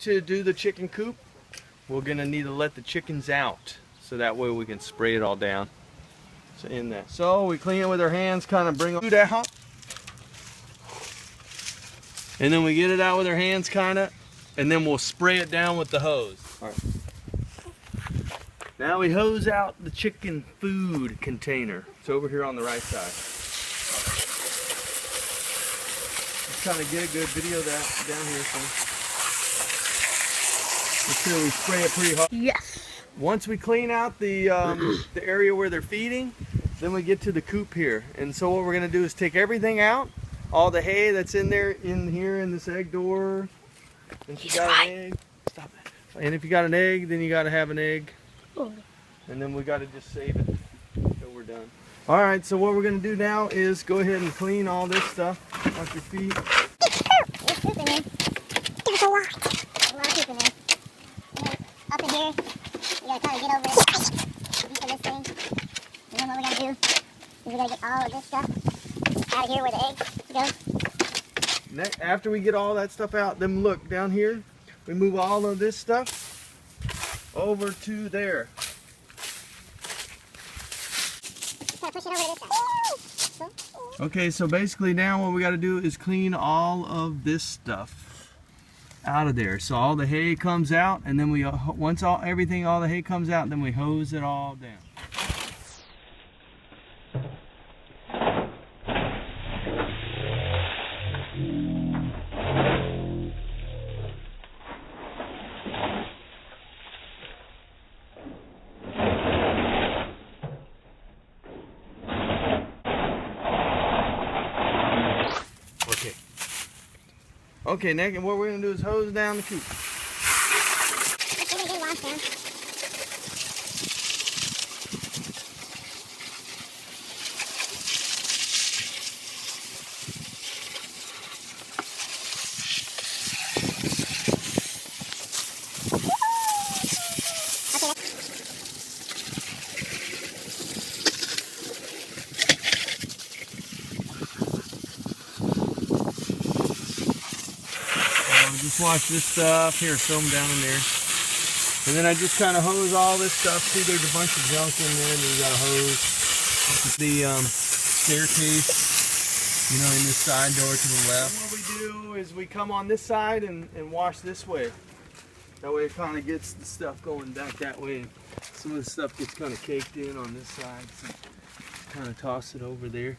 To do the chicken coop, we're gonna need to let the chickens out, so that way we can spray it all down. So in that. So we clean it with our hands, kind of bring it out, and then we get it out with our hands, kind of, and then we'll spray it down with the hose. All right. Now we hose out the chicken food container. It's over here on the right side. Let's kind of get a good video of that down here. So. Make sure we spray it pretty hard. Yes. Once we clean out the area where they're feeding, then we get to the coop here. And so what we're gonna do is take everything out, all the hay that's in there, in here in this egg door. And if you got an egg, stop it. And if you got an egg, then you gotta have an egg. Oh. And then we gotta just save it until we're done. All right, so what we're gonna do now is go ahead and clean all this stuff off your feet. There's poop in there. There's a lot of poop in there. Up in here, we gotta kind of get over the beef of this thing. And then what we gotta do is we gotta get all of this stuff out of here where the eggs go. After we get all that stuff out, then look down here, we move all of this stuff over to there. Just gotta push it over to this side. Okay, so basically now what we got to do is clean all of this stuff out of there. So all the hay comes out, and then we once all the hay comes out, then we hose it all down. Okay, next, what we're going to do is hose down the coop. Just watch this stuff here, film down in there, and then I just kind of hose all this stuff. See, there's a bunch of junk in there that you got to hose. The staircase, you know, in this side door to the left. And what we do is we come on this side and wash this way. That way it kind of gets the stuff going back that way. Some of the stuff gets kind of caked in on this side, so kind of toss it over there.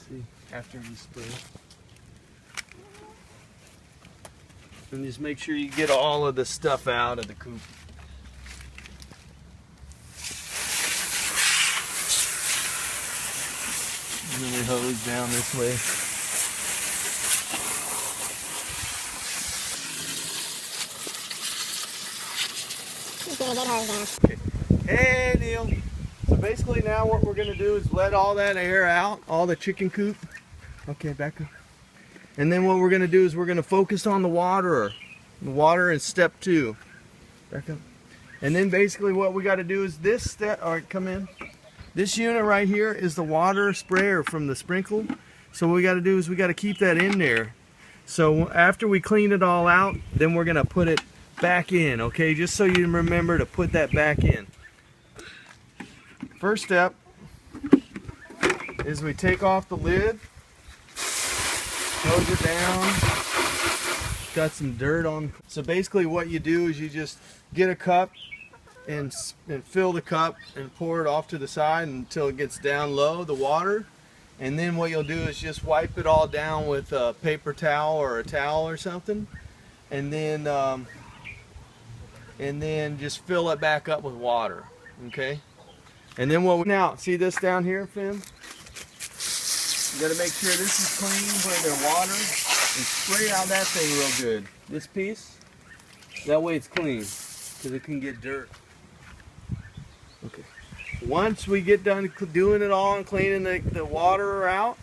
See, after you spray. And just make sure you get all of the stuff out of the coop. And then we hose down this way. He's gonna get hosed down. Okay. Hey, Neil. So basically now what we're going to do is let all that air out, all the chicken coop. Okay, back up. And then what we're going to do is we're going to focus on the water. The water is step 2. Back up. And then basically what we got to do is this step, all right, come in. This unit right here is the water sprayer from the sprinkle. So what we got to do is we got to keep that in there. So after we clean it all out, then we're going to put it back in, okay? Just so you remember to put that back in. First step is we take off the lid. Close it down. Got some dirt on. So basically what you do is you just get a cup and fill the cup and pour it off to the side until it gets down low, the water. And then what you'll do is just wipe it all down with a paper towel or a towel or something. And then just fill it back up with water, okay? And then now, see this down here, Finn? You gotta make sure this is clean where there's water, and spray out that thing real good. This piece, that way it's clean, because it can get dirt. Okay. Once we get done doing it all and cleaning the water out,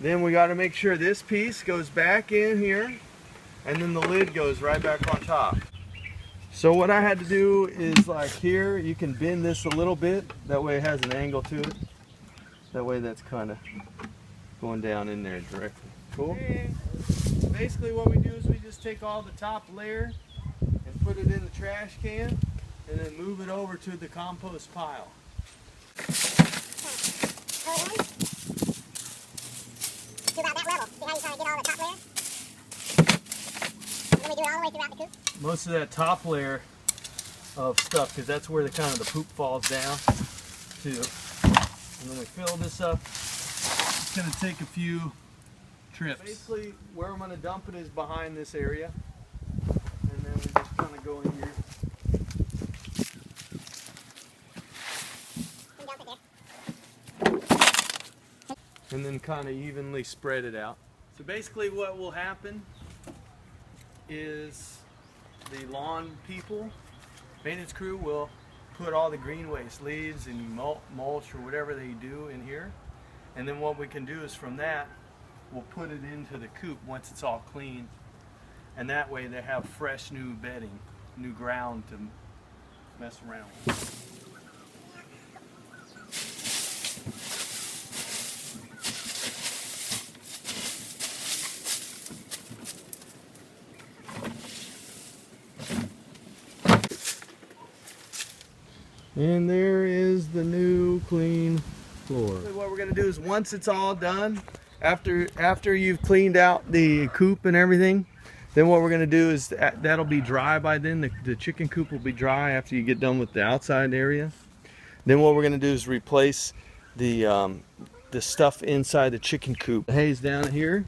then we gotta make sure this piece goes back in here, and then the lid goes right back on top. So what I had to do is, like here, you can bend this a little bit, that way it has an angle to it. That way that's kind of going down in there directly. Cool? Okay. Basically what we do is we just take all the top layer and put it in the trash can and then move it over to the compost pile. Pull it in. To about that level. See how you kind of get all the top layer? And then we do it all the way throughout the coop. Most of that top layer of stuff, because that's where the kind of the poop falls down to. And then we fill this up. It's going to take a few trips. Basically, where I'm going to dump it is behind this area. And then we just kind of go in here. And dump it there. And then kind of evenly spread it out. So basically what will happen is the lawn people, maintenance crew, will put all the green waste, leaves and mulch or whatever they do in here. And then what we can do is from that, we'll put it into the coop once it's all clean. And that way they have fresh new bedding, new ground to mess around with. And there is the new clean floor. What we're gonna do is once it's all done, after you've cleaned out the coop and everything, then what we're gonna do is that'll be dry by then. The chicken coop will be dry after you get done with the outside area. Then what we're gonna do is replace the stuff inside the chicken coop. The hay's down here.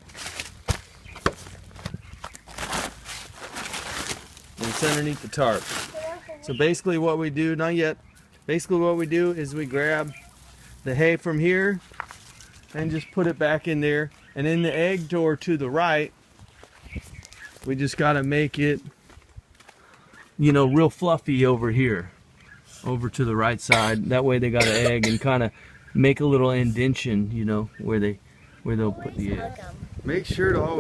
And it's underneath the tarp. So basically what we do, not yet, basically what we do is we grab the hay from here and just put it back in there. And in the egg door to the right, we just gotta make it, you know, real fluffy over here, over to the right side. That way they got an egg, and kind of make a little indentation, you know, where they'll put the egg. Make sure to always